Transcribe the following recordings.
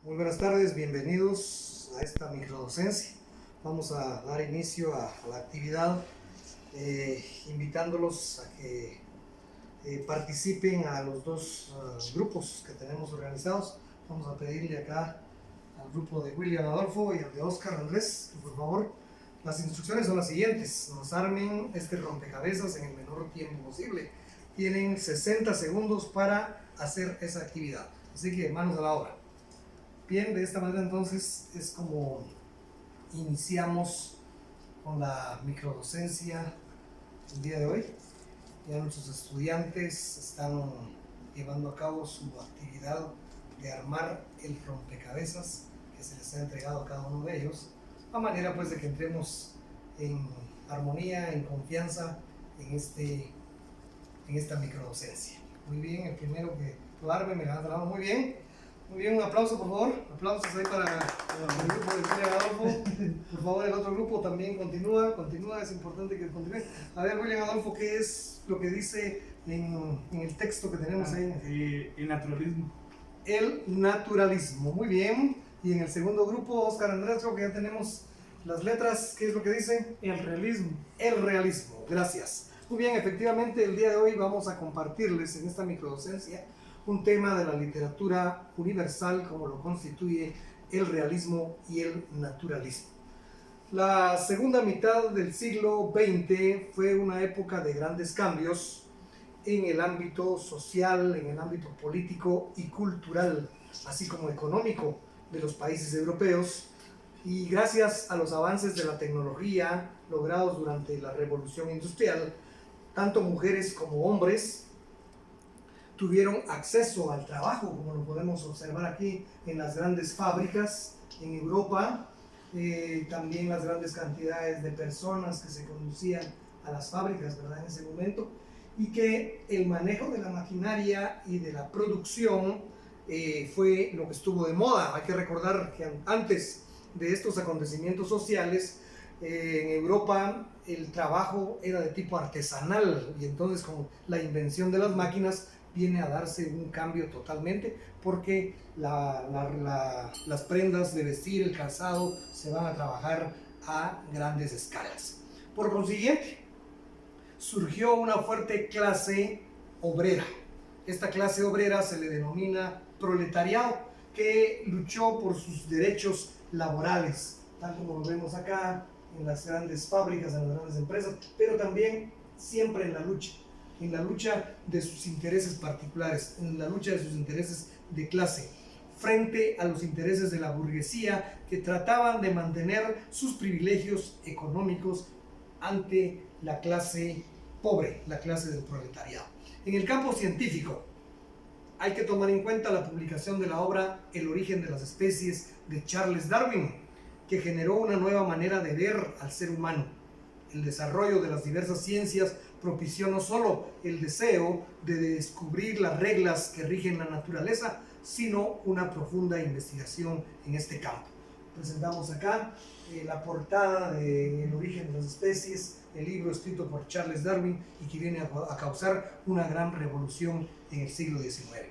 Muy buenas tardes, bienvenidos a esta microdocencia. Vamos a dar inicio a la actividad invitándolos a que participen a los dos grupos que tenemos organizados. Vamos a pedirle acá al grupo de William Adolfo y al de Oscar Andrés que por favor, las instrucciones son las siguientes: nos armen este rompecabezas en el menor tiempo posible. Tienen 60 segundos para hacer esa actividad, así que manos a la obra. Bien, de esta manera entonces es como iniciamos con la microdocencia el día de hoy. Ya nuestros estudiantes están llevando a cabo su actividad de armar el rompecabezas que se les ha entregado a cada uno de ellos, a manera pues de que entremos en armonía, en confianza en esta microdocencia. Muy bien, el primero que lo arme me levanta la mano. Muy bien. Muy bien, un aplauso por favor, aplausos ahí para el grupo de William Adolfo. Por favor, el otro grupo también continúa, es importante que continúe. A ver, William Adolfo, ¿qué es lo que dice en el texto que tenemos ahí? El naturalismo. El naturalismo, muy bien. Y en el segundo grupo, Oscar Andrés, creo que ya tenemos las letras. ¿Qué es lo que dice? El realismo. El realismo, gracias. Muy bien, efectivamente el día de hoy vamos a compartirles en esta microdocencia un tema de la literatura universal como lo constituye el realismo y el naturalismo. La segunda mitad del siglo XX fue una época de grandes cambios en el ámbito social, en el ámbito político y cultural, así como económico de los países europeos, y gracias a los avances de la tecnología logrados durante la Revolución Industrial, tanto mujeres como hombres tuvieron acceso al trabajo, como lo podemos observar aquí en las grandes fábricas en Europa, también las grandes cantidades de personas que se conducían a las fábricas, ¿verdad?, en ese momento, y que el manejo de la maquinaria y de la producción fue lo que estuvo de moda. Hay que recordar que antes de estos acontecimientos sociales, en Europa el trabajo era de tipo artesanal, y entonces con la invención de las máquinas viene a darse un cambio totalmente, porque las prendas de vestir, el calzado, se van a trabajar a grandes escalas. Por consiguiente, surgió una fuerte clase obrera. Esta clase obrera se le denomina proletariado, que luchó por sus derechos laborales, tal como lo vemos acá en las grandes fábricas, en las grandes empresas, pero también siempre en la lucha de sus intereses particulares, en la lucha de sus intereses de clase, frente a los intereses de la burguesía, que trataban de mantener sus privilegios económicos ante la clase pobre, la clase del proletariado. En el campo científico, hay que tomar en cuenta la publicación de la obra El origen de las especies de Charles Darwin, que generó una nueva manera de ver al ser humano. El desarrollo de las diversas ciencias propició no solo el deseo de descubrir las reglas que rigen la naturaleza, sino una profunda investigación en este campo. Presentamos acá la portada de El origen de las especies, el libro escrito por Charles Darwin y que viene a causar una gran revolución en el siglo XIX.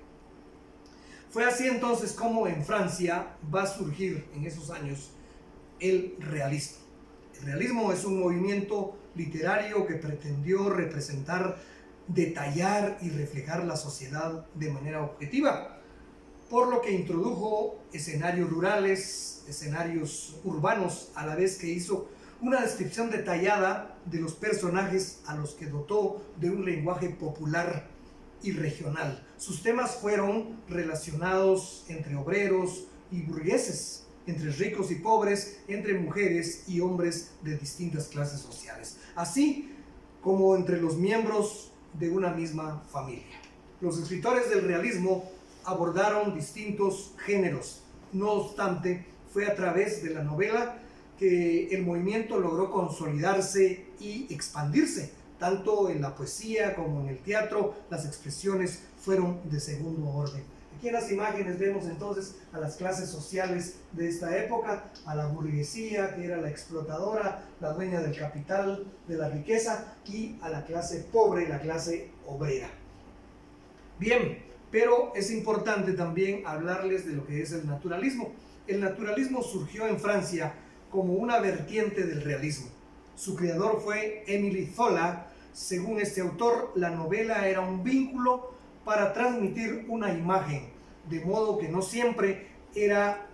Fue así entonces como en Francia va a surgir en esos años el realismo. El realismo es un movimiento literario que pretendió representar, detallar y reflejar la sociedad de manera objetiva, por lo que introdujo escenarios rurales, escenarios urbanos, a la vez que hizo una descripción detallada de los personajes a los que dotó de un lenguaje popular y regional. Sus temas fueron relacionados entre obreros y burgueses, entre ricos y pobres, entre mujeres y hombres de distintas clases sociales, así como entre los miembros de una misma familia. Los escritores del realismo abordaron distintos géneros. No obstante, fue a través de la novela que el movimiento logró consolidarse y expandirse. Tanto en la poesía como en el teatro, las expresiones fueron de segundo orden. Aquí en las imágenes vemos entonces a las clases sociales de esta época, a la burguesía, que era la explotadora, la dueña del capital, de la riqueza, y a la clase pobre, la clase obrera. Bien, Pero es importante también hablarles de lo que es el naturalismo. El naturalismo surgió en Francia como una vertiente del realismo. Su creador fue Émile Zola. Según este autor, la novela era un vínculo para transmitir una imagen, de modo que no siempre era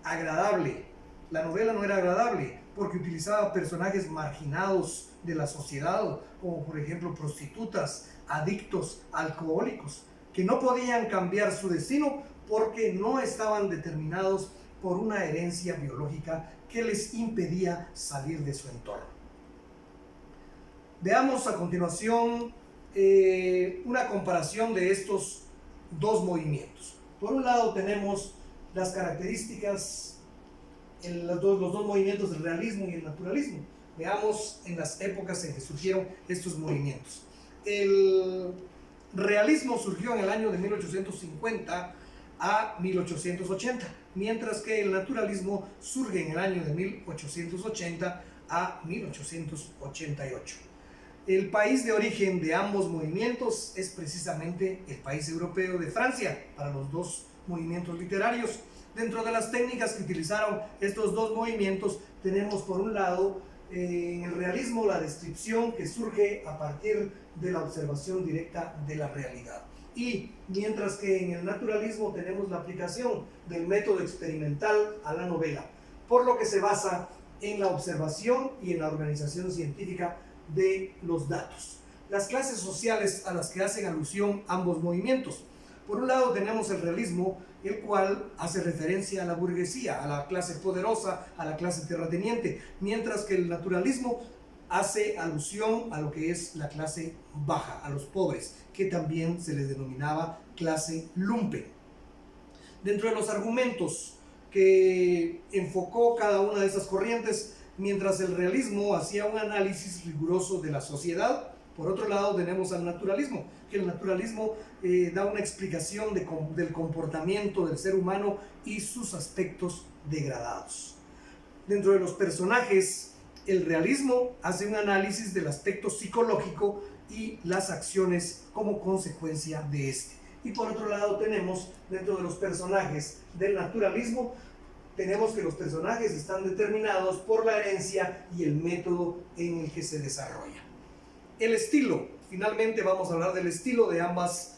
agradable. La novela no era agradable porque utilizaba personajes marginados de la sociedad, como por ejemplo prostitutas, adictos, alcohólicos, que no podían cambiar su destino porque no estaban determinados por una herencia biológica que les impedía salir de su entorno. Veamos a continuación una comparación de estos dos movimientos. Por un lado tenemos las características, los dos movimientos del realismo y el naturalismo. Veamos en las épocas en que surgieron estos movimientos. El realismo surgió en el año de 1850 a 1880, mientras que el naturalismo surge en el año de 1880 a 1888. El país de origen de ambos movimientos es precisamente el país europeo de Francia para los dos movimientos literarios. Dentro de las técnicas que utilizaron estos dos movimientos tenemos por un lado en el realismo la descripción que surge a partir de la observación directa de la realidad, y mientras que en el naturalismo tenemos la aplicación del método experimental a la novela, por lo que se basa en la observación y en la organización científica de los datos. Las clases sociales a las que hacen alusión ambos movimientos: por un lado tenemos el realismo, el cual hace referencia a la burguesía, a la clase poderosa, a la clase terrateniente, mientras que el naturalismo hace alusión a lo que es la clase baja, a los pobres, que también se les denominaba clase lumpen. Dentro de los argumentos que enfocó cada una de esas corrientes, mientras el realismo hacía un análisis riguroso de la sociedad, por otro lado tenemos al naturalismo, que el naturalismo da una explicación del comportamiento del ser humano y sus aspectos degradados. Dentro de los personajes, el realismo hace un análisis del aspecto psicológico y las acciones como consecuencia de este. Y por otro lado tenemos, dentro de los personajes del naturalismo, tenemos que los personajes están determinados por la herencia y el método en el que se desarrolla. El estilo, finalmente vamos a hablar del estilo de ambas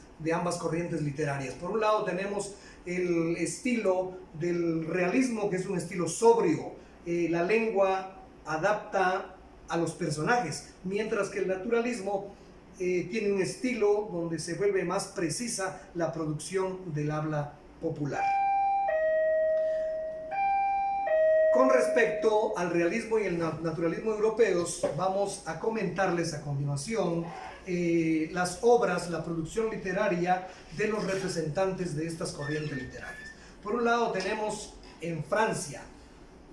corrientes literarias. Por un lado tenemos el estilo del realismo, que es un estilo sobrio. La lengua adapta a los personajes, mientras que el naturalismo tiene un estilo donde se vuelve más precisa la producción del habla popular. Con respecto al realismo y el naturalismo europeos, vamos a comentarles a continuación las obras, la producción literaria de los representantes de estas corrientes literarias. Por un lado tenemos en Francia,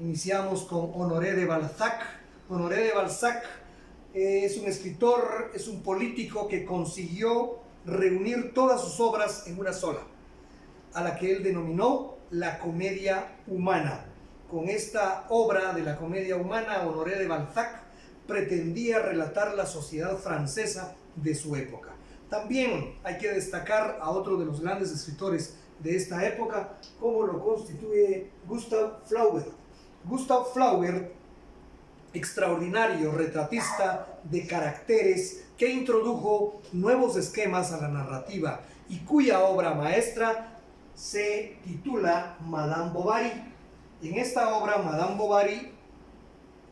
iniciamos con Honoré de Balzac. Honoré de Balzac es un escritor, es un político que consiguió reunir todas sus obras en una sola, a la que él denominó la comedia humana. Con esta obra de la comedia humana, Honoré de Balzac pretendía relatar la sociedad francesa de su época. También hay que destacar a otro de los grandes escritores de esta época, como lo constituye Gustave Flaubert. Gustave Flaubert, extraordinario retratista de caracteres que introdujo nuevos esquemas a la narrativa y cuya obra maestra se titula Madame Bovary. En esta obra, Madame Bovary,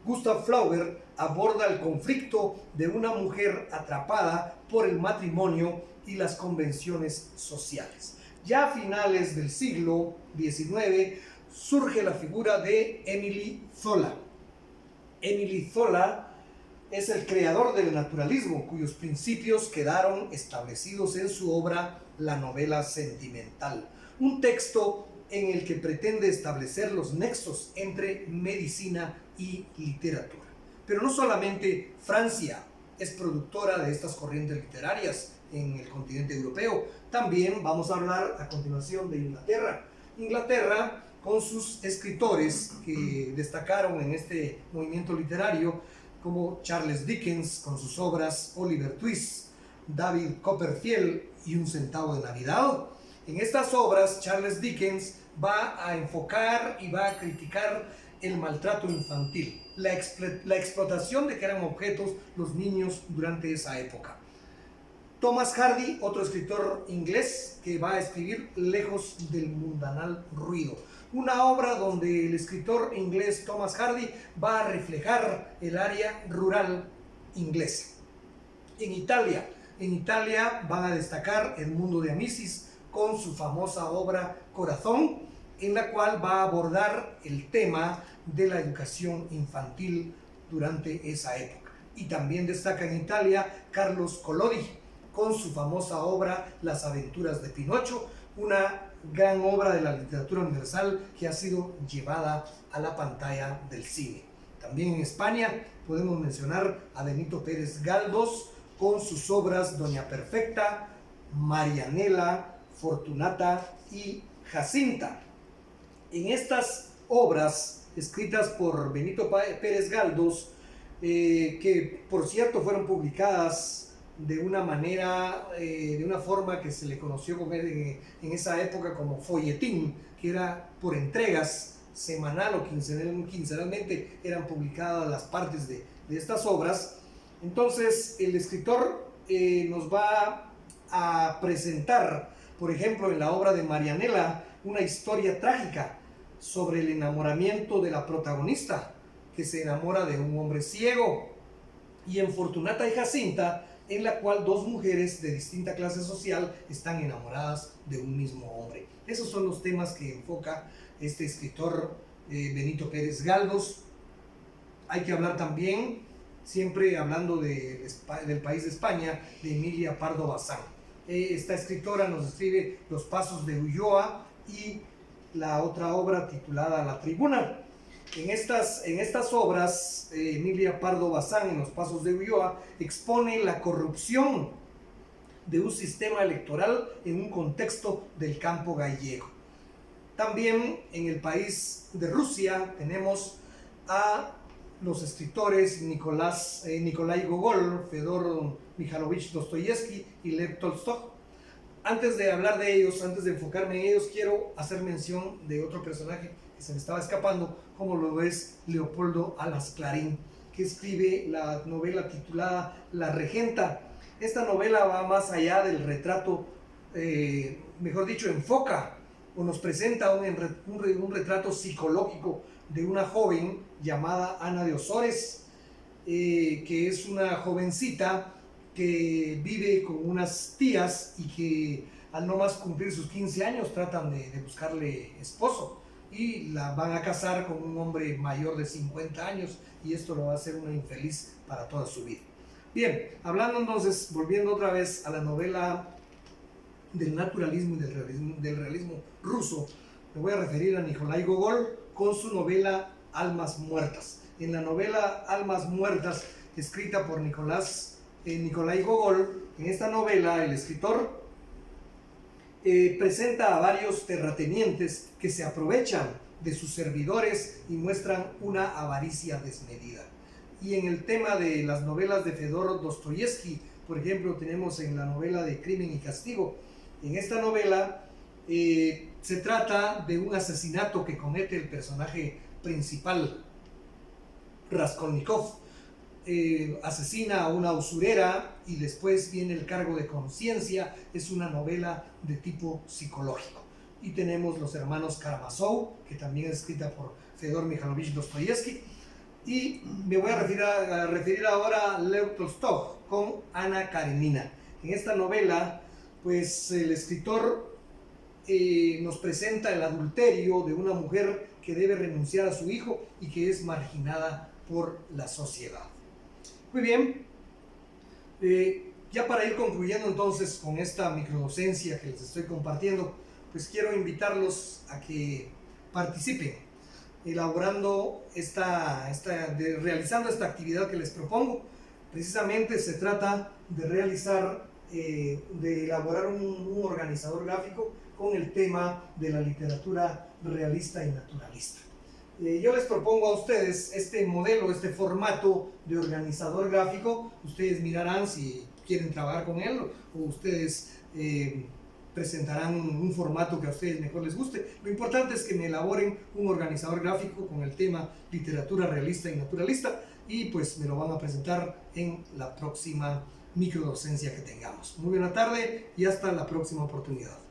Gustave Flaubert aborda el conflicto de una mujer atrapada por el matrimonio y las convenciones sociales. Ya a finales del siglo XIX surge la figura de Émile Zola. Émile Zola es el creador del naturalismo, cuyos principios quedaron establecidos en su obra La novela sentimental, un texto en el que pretende establecer los nexos entre medicina y literatura. Pero no solamente Francia es productora de estas corrientes literarias en el continente europeo, también vamos a hablar a continuación de Inglaterra. Inglaterra, con sus escritores que destacaron en este movimiento literario, como Charles Dickens con sus obras Oliver Twist, David Copperfield y Un centavo de Navidad, En estas obras, Charles Dickens va a enfocar y va a criticar el maltrato infantil, la explotación de que eran objetos los niños durante esa época. Thomas Hardy, otro escritor inglés que va a escribir Lejos del mundanal ruido, una obra donde el escritor inglés Thomas Hardy va a reflejar el área rural inglesa. En Italia van a destacar Edmundo de Amicis con su famosa obra Corazón, en la cual va a abordar el tema de la educación infantil durante esa época. Y también destaca en Italia Carlos Collodi con su famosa obra Las aventuras de Pinocho, una gran obra de la literatura universal que ha sido llevada a la pantalla del cine. También en España podemos mencionar a Benito Pérez Galdós con sus obras Doña Perfecta, Marianela, Fortunata y Jacinta. En estas obras escritas por Benito Pérez Galdós, que por cierto fueron publicadas de una manera, de una forma que se le conoció en esa época como folletín, que era por entregas, semanal o quincenalmente eran publicadas las partes de estas obras. Entonces el escritor nos va a presentar, por ejemplo, en la obra de Marianela, una historia trágica sobre el enamoramiento de la protagonista, que se enamora de un hombre ciego, y en Fortunata y Jacinta, en la cual dos mujeres de distinta clase social están enamoradas de un mismo hombre. Esos son los temas que enfoca este escritor Benito Pérez Galdós. Hay que hablar también, siempre hablando del país de España, de Emilia Pardo Bazán. Esta escritora nos escribe Los pasos de Ulloa y la otra obra titulada La Tribuna. En estas obras, Emilia Pardo Bazán, en Los pasos de Ulloa, expone la corrupción de un sistema electoral en un contexto del campo gallego. También en el país de Rusia tenemos a los escritores Nikolai Gogol, Fedor Mikhailovich Dostoyevsky y Lev Tolstoy. Antes de hablar de ellos, antes de enfocarme en ellos, quiero hacer mención de otro personaje que se me estaba escapando, como lo es Leopoldo Alas Clarín, que escribe la novela titulada La Regenta. Esta novela va más allá del retrato, mejor dicho, enfoca o nos presenta un retrato psicológico de una joven llamada Ana de Osores, que es una jovencita que vive con unas tías y que al no más cumplir sus 15 años tratan de buscarle esposo y la van a casar con un hombre mayor de 50 años y esto lo va a hacer una infeliz para toda su vida. Bien, hablando entonces, volviendo otra vez a la novela del naturalismo y del realismo ruso, me voy a referir a Nikolai Gogol con su novela Almas Muertas. En la novela Almas Muertas, escrita por Nikolai Gogol, en esta novela el escritor presenta a varios terratenientes que se aprovechan de sus servidores y muestran una avaricia desmedida. Y en el tema de las novelas de Fedor Dostoyevsky, por ejemplo, tenemos en la novela de Crimen y Castigo. En esta novela se trata de un asesinato que comete el personaje principal, Raskolnikov. Asesina a una usurera y después viene el cargo de conciencia. Es una novela de tipo psicológico. Y tenemos Los hermanos Karamazov, que también es escrita por Fedor Mikhailovich Dostoyevsky. Y me voy a referir ahora a Lev Tolstoy con Ana Karenina. En esta novela, pues el escritor nos presenta el adulterio de una mujer que debe renunciar a su hijo y que es marginada por la sociedad. Muy bien, ya para ir concluyendo entonces con esta microdocencia que les estoy compartiendo, pues quiero invitarlos a que participen elaborando realizando esta actividad que les propongo. Precisamente se trata de elaborar un organizador gráfico con el tema de la literatura realista y naturalista. Yo les propongo a ustedes este modelo, este formato de organizador gráfico. Ustedes mirarán si quieren trabajar con él o ustedes presentarán un formato que a ustedes mejor les guste. Lo importante es que me elaboren un organizador gráfico con el tema literatura realista y naturalista, y pues me lo van a presentar en la próxima microdocencia que tengamos. Muy buena tarde y hasta la próxima oportunidad.